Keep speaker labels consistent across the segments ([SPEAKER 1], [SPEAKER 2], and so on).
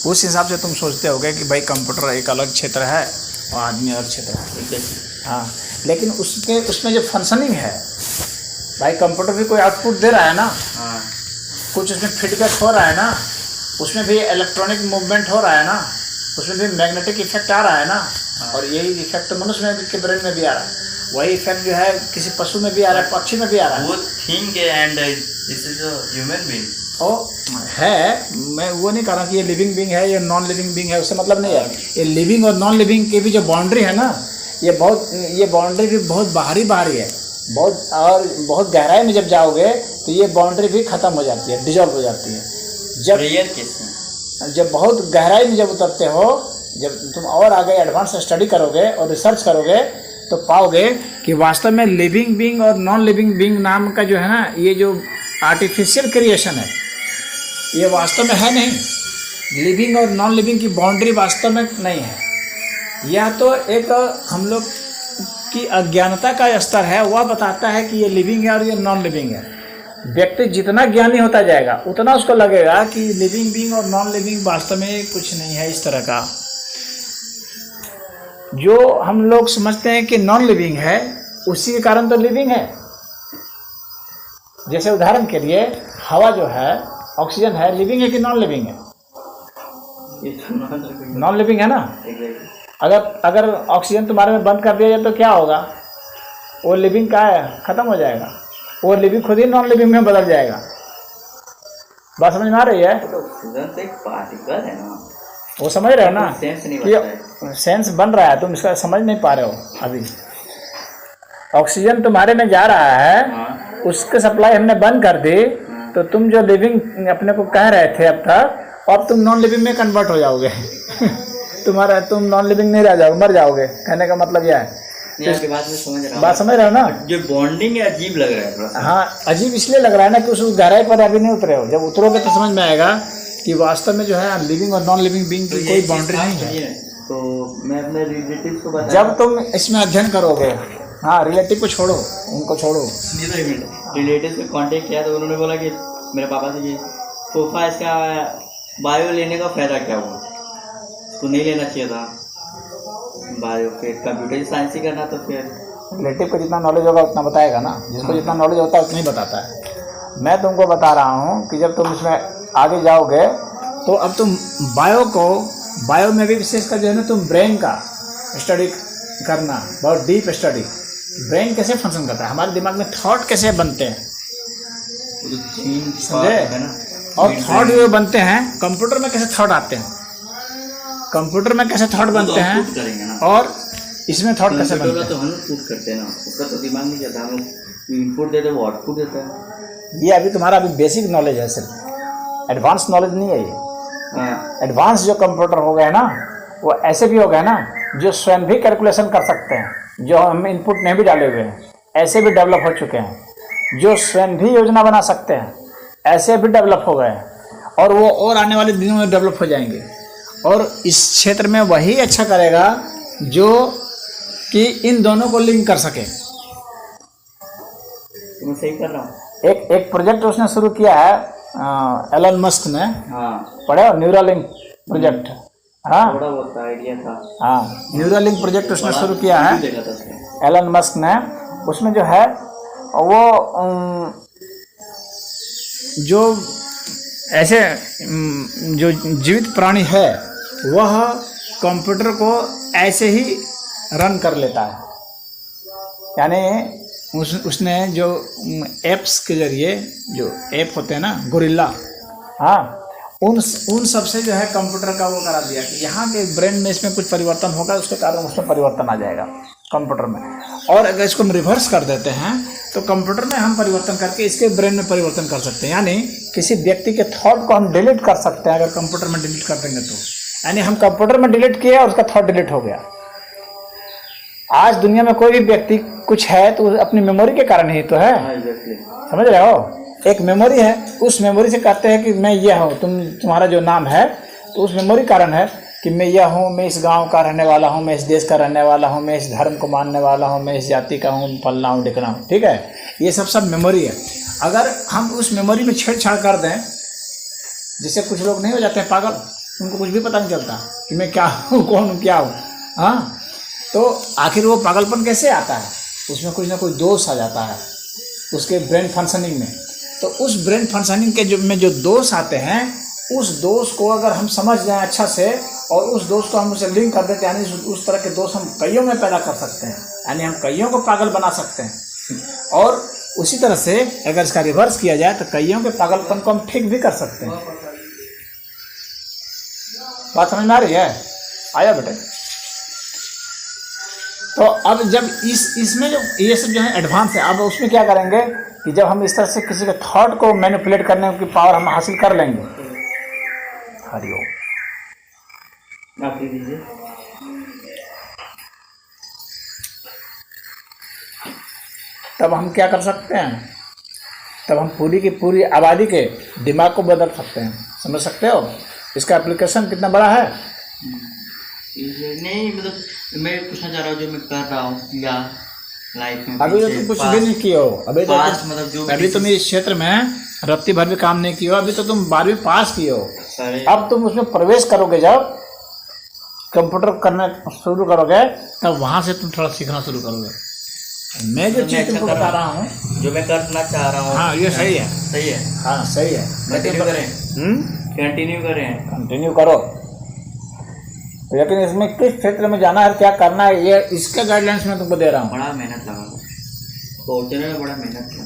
[SPEAKER 1] उस हिसाब से तुम सोचते होगे कि भाई कंप्यूटर एक अलग क्षेत्र है और आदमी अलग क्षेत्र है। हाँ, लेकिन उसमें जो फंक्शनिंग है भाई, कंप्यूटर भी कोई आउटपुट दे रहा है ना।
[SPEAKER 2] हाँ।
[SPEAKER 1] कुछ उसमें फीडबैक हो रहा है ना, उसमें भी इलेक्ट्रॉनिक मूवमेंट हो रहा है ना, उसमें भी मैग्नेटिक इफेक्ट आ रहा है ना। और यही इफेक्ट तो मनुष्य में के ब्रेन में भी आ रहा है, वही इफेक्ट जो है किसी पशु में भी आ रहा है, पक्षी में भी आ रहा है।
[SPEAKER 2] वो think and this is a human being
[SPEAKER 1] है। मैं वो नहीं कह रहा कि ये लिविंग बीइंग है, ये नॉन लिविंग बीइंग है, उससे मतलब नहीं है। ये लिविंग और नॉन लिविंग की भी जो बाउंड्री है ना, ये बाउंड्री भी बहुत बाहरी है, बहुत गहराई में जब जाओगे तो ये बाउंड्री भी ख़त्म हो जाती है, डिजॉल्व हो जाती है। जब बहुत गहराई में जब उतरते हो, जब तुम और आगे एडवांस स्टडी करोगे और रिसर्च करोगे तो पाओगे कि वास्तव में लिविंग बीइंग और नॉन लिविंग बीइंग नाम का जो है ना, ये जो आर्टिफिशियल क्रिएशन है, ये वास्तव में है नहीं। लिविंग और नॉन लिविंग की बाउंड्री वास्तव में नहीं है। यह तो एक हम लोग की अज्ञानता का स्तर है, वह बताता है कि ये लिविंग है और ये नॉन लिविंग है। व्यक्ति जितना ज्ञानी होता जाएगा उतना उसको लगेगा कि लिविंग बीइंग और नॉन लिविंग वास्तव में कुछ नहीं है इस तरह का। जो हम लोग समझते हैं कि नॉन लिविंग है, उसी के कारण तो लिविंग है। जैसे उदाहरण के लिए हवा जो है, ऑक्सीजन है, लिविंग है कि नॉन लिविंग है? नॉन लिविंग है ना। अगर ऑक्सीजन तुम्हारे में बंद कर दिया जाए तो क्या होगा? वो लिविंग का है, खत्म हो जाएगा। वो लिविंग खुद ही नॉन लिविंग में बदल जाएगा। बात समझ में आ रही है?
[SPEAKER 2] तो ऑक्सीजन एक पार्टिकल है ना,
[SPEAKER 1] वो समझ रहे हो ना
[SPEAKER 2] कि
[SPEAKER 1] सेंस बन रहा है, तुम इसका समझ नहीं पा रहे हो अभी। ऑक्सीजन तुम्हारे में जा रहा है,
[SPEAKER 2] हाँ।
[SPEAKER 1] उसके सप्लाई हमने बंद कर दी, तो तुम जो लिविंग अपने को कह रहे थे अब तक, अब तुम नॉन लिविंग में कन्वर्ट हो जाओगे। तुम नॉन लिविंग नहीं रह जाओगे, मर जाओगे। कहने का मतलब यह है। बात समझ रहे हो ना?
[SPEAKER 2] जो बॉन्डिंग है अजीब लग रहा है थोड़ा सा।
[SPEAKER 1] हाँ, अजीब इसलिए लग रहा है ना कि उस गहराई पर अभी नहीं उतरे हो। जब उतरोगे तो समझ में आएगा कि वास्तव में जो है लिविंग और नॉन लिविंग बीइंग की कोई बाउंड्री नहीं है।
[SPEAKER 2] तो मैं अपने रिलेटिव को बताया,
[SPEAKER 1] जब तुम इसमें अध्ययन करोगे, हाँ, रिलेटिव को छोड़ो, उनको छोड़ो।
[SPEAKER 2] रिलेटिव से कांटेक्ट किया तो उन्होंने बोला कि मेरे पापा से कि सोफा इसका बायो लेने का फ़ायदा क्या हुआ, इसको नहीं लेना चाहिए था बायो, फिर कंप्यूटर साइंस ही करना। तो फिर
[SPEAKER 1] रिलेटिव को जितना नॉलेज होगा उतना बताएगा ना, जिसको जितना नॉलेज होता है उतना ही बताता है। मैं तुमको बता रहा हूँ कि जब तुम इसमें आगे जाओगे तो अब तुम बायो में भी विशेषकर जो है ना, तुम ब्रेन का स्टडी करना, बहुत डीप स्टडी। ब्रेन कैसे फंक्शन करता है, हमारे दिमाग में थॉट कैसे बनते हैं, समझे? और थॉट जो बनते हैं, कंप्यूटर में कैसे थॉट आते हैं, कंप्यूटर में कैसे थॉट बनते हैं, और इसमें थॉट कैसे बनते हैं।
[SPEAKER 2] तो हम पुट करते हैं ना, उसका तो दिमाग नहीं जाता, हम इनपुट देते हैं, वो आउटपुट देता है।
[SPEAKER 1] ये अभी तुम्हारा अभी बेसिक नॉलेज है, सिर्फ एडवांस नॉलेज नहीं है ये। एडवांस जो कंप्यूटर हो गए ना, वो ऐसे भी हो गए ना जो स्वयं भी कैलकुलेशन कर सकते हैं, जो हम इनपुट नहीं भी डाले हुए हैं, ऐसे भी डेवलप हो चुके हैं। जो स्वयं भी योजना बना सकते हैं, ऐसे भी डेवलप हो गए हैं, और वो और आने वाले दिनों में डेवलप हो जाएंगे। और इस क्षेत्र में वही अच्छा करेगा जो कि इन दोनों को लिंक कर सके।
[SPEAKER 2] मैं सही कर रहा हूँ।
[SPEAKER 1] एक प्रोजेक्ट उसने शुरू किया है, एलन मस्क ने।
[SPEAKER 2] हाँ,
[SPEAKER 1] पढ़े हो? Neuralink project. हाँ,
[SPEAKER 2] थोड़ा बहुत आइडिया था।
[SPEAKER 1] हाँ, न्यूरालिंक प्रोजेक्ट उसने शुरू किया है, एलन मस्क ने। उसमें जो है वो जो ऐसे जो जीवित प्राणी है, वह कंप्यूटर को ऐसे ही रन कर लेता है। यानी उसने जो ऐप्स के ज़रिए जो ऐप होते हैं ना, गोरिल्ला, हाँ, उन सब से जो है कंप्यूटर का वो करा दिया कि यहाँ के ब्रेन में इसमें कुछ परिवर्तन होगा, उसके कारण उसमें परिवर्तन आ जाएगा कंप्यूटर में। और अगर इसको हम रिवर्स कर देते हैं तो कंप्यूटर में हम परिवर्तन करके इसके ब्रेन में परिवर्तन कर सकते हैं। यानी किसी व्यक्ति के थॉट को हम डिलीट कर सकते हैं अगर कंप्यूटर में डिलीट कर देंगे तो। यानी हम कंप्यूटर में डिलीट किए और उसका थॉट डिलीट हो गया। आज दुनिया में कोई भी व्यक्ति कुछ है तो अपनी मेमोरी के कारण ही तो है, समझ रहे हो? एक मेमोरी है, उस मेमोरी से कहते हैं कि मैं यह हूँ, तुम्हारा जो नाम है तो उस मेमोरी कारण है कि मैं यह हूँ, मैं इस गांव का रहने वाला हूँ, मैं इस देश का रहने वाला हूँ, मैं इस धर्म को मानने वाला हूँ, मैं इस जाति का हूँ, फलना हूँ, ढिकना हूँ। ठीक है, ये सब मेमोरी है। अगर हम उस मेमोरी में छेड़छाड़ कर दें, जैसे कुछ लोग नहीं हो जाते हैं पागल, उनको कुछ भी पता नहीं चलता कि मैं क्या हूँ, कौन हूँ, क्या हूँ। हाँ, तो आखिर वो पागलपन कैसे आता है? उसमें कुछ ना कुछ दोष आ जाता है उसके ब्रेन फंक्शनिंग में। तो उस ब्रेन फंक्शनिंग के जो दोष आते हैं, उस दोष को अगर हम समझ जाएं अच्छा से और उस दोष को हम उसे लिंक कर देते हैं, यानी उस तरह के दोष हम कईयों में पैदा कर सकते हैं, यानी हम कईयों को पागल बना सकते हैं। और उसी तरह से अगर इसका रिवर्स किया जाए तो कईयों के पागलपन को हम ठीक भी कर सकते हैं। बात समझ में आ रही है? आया बेटे? तो अब जब इसमें जो ये सब जो है एडवांस है, अब उसमें क्या करेंगे कि जब हम इस तरह से किसी के थॉट को मैनिपुलेट करने की पावर हम हासिल कर लेंगे, हरिओम
[SPEAKER 2] आप दे दीजिए।
[SPEAKER 1] तब हम क्या कर सकते हैं? तब हम पूरी की पूरी आबादी के दिमाग को बदल सकते हैं। समझ सकते हो इसका एप्लीकेशन कितना बड़ा है?
[SPEAKER 2] नहीं मतलब मैं पूछना चाह रहा हूँ जो मैं कर रहा हूँ या लाइफ में
[SPEAKER 1] अभी तो तुम कुछ भी नहीं किए हो। अभी तो
[SPEAKER 2] मतलब जो
[SPEAKER 1] अभी तुम इस क्षेत्र में रत्ती भर भी काम नहीं किए हो। अभी तो तुम 12वीं पास किए हो। अब तुम उसमें प्रवेश करोगे, जब कंप्यूटर करना शुरू करोगे तब वहाँ से तुम थोड़ा सीखना शुरू करोगे। मैं जो चीज़ तुमको बता रहा हूँ,
[SPEAKER 2] जो मैं करना चाह रहा हूँ,
[SPEAKER 1] हाँ ये सही है,
[SPEAKER 2] सही है,
[SPEAKER 1] हाँ सही है।
[SPEAKER 2] कंटिन्यू करें,
[SPEAKER 1] कंटिन्यू करो। लेकिन इसमें किस क्षेत्र में जाना है, क्या करना है, ये इसके गाइडलाइंस में तुमको दे रहा हूँ।
[SPEAKER 2] बड़ा मेहनत लगा, सोचने में बड़ा मेहनत किया,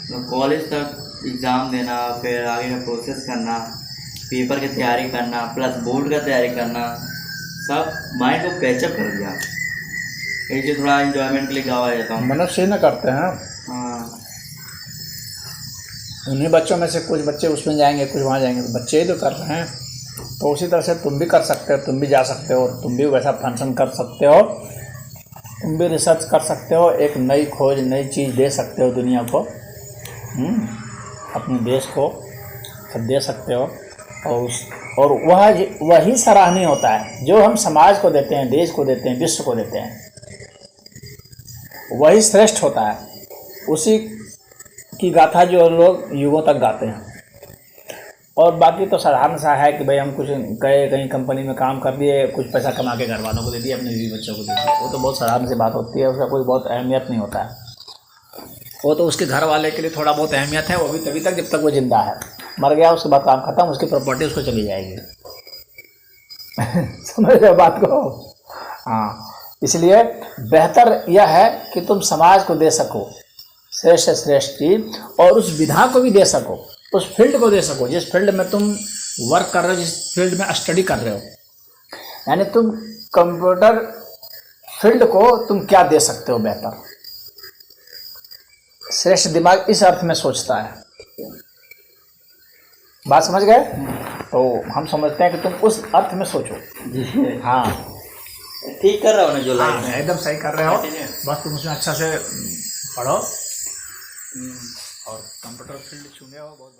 [SPEAKER 2] तो कॉलेज तक एग्ज़ाम देना, फिर आगे का प्रोसेस करना, पेपर की तैयारी करना, प्लस बोर्ड का तैयारी करना, सब माइंड को कैचअप कर दिया। ऐसे थोड़ा एंजॉयमेंट के लिए गाँव आ जाता हूँ।
[SPEAKER 1] मनुष्य न करते हैं।
[SPEAKER 2] हाँ,
[SPEAKER 1] उन्हीं बच्चों में से कुछ बच्चे उसमें जाएंगे, कुछ वहाँ जाएंगे, तो बच्चे ही तो कर रहे हैं। तो उसी तरह से तुम भी कर सकते हो, तुम भी जा सकते हो, तुम भी वैसा फंक्शन कर सकते हो, तुम भी रिसर्च कर सकते हो, एक नई खोज, नई चीज़ दे सकते हो दुनिया को, अपने देश को सब दे सकते हो। और वही सराहनीय होता है जो हम समाज को देते हैं, देश को देते हैं, विश्व को देते हैं, वही श्रेष्ठ होता है। उसी की गाथा जो लोग युगों तक गाते हैं। और बाकी तो साधारण सा है कि भाई हम कुछ गए कहीं कंपनी में काम कर दिए, कुछ पैसा कमा के घर वालों को दे दिया, अपने बीवी बच्चों को दे दिया, वो तो बहुत साधारण सी बात होती है, उसका कोई बहुत अहमियत नहीं होता है। वो तो उसके घर वाले के लिए थोड़ा बहुत अहमियत है, वो भी तभी तक जब तक वो जिंदा है। मर गया उसके बाद काम खत्म, उसकी प्रॉपर्टी उसको चली जाएगी। समझ रहे हो बात को? हाँ, इसलिए बेहतर यह है कि तुम समाज को दे सको श्रेष्ठ से श्रेष्ठ चीज, और उस विधा को भी दे सको, उस फील्ड को दे सको जिस फील्ड में तुम वर्क कर रहे हो, जिस फील्ड में स्टडी कर रहे हो। यानी तुम कंप्यूटर फील्ड को तुम क्या दे सकते हो बेहतर। श्रेष्ठ दिमाग इस अर्थ में सोचता है। बात समझ गए? तो हम समझते हैं कि तुम उस अर्थ में सोचो। हाँ,
[SPEAKER 2] ठीक कर रहा हूँ ना जो लाइफ में,
[SPEAKER 1] एकदम सही कर रहे हो। बस तुम उसमें अच्छा से पढ़ो और कंप्यूटर फील्ड चुने हो, बहुत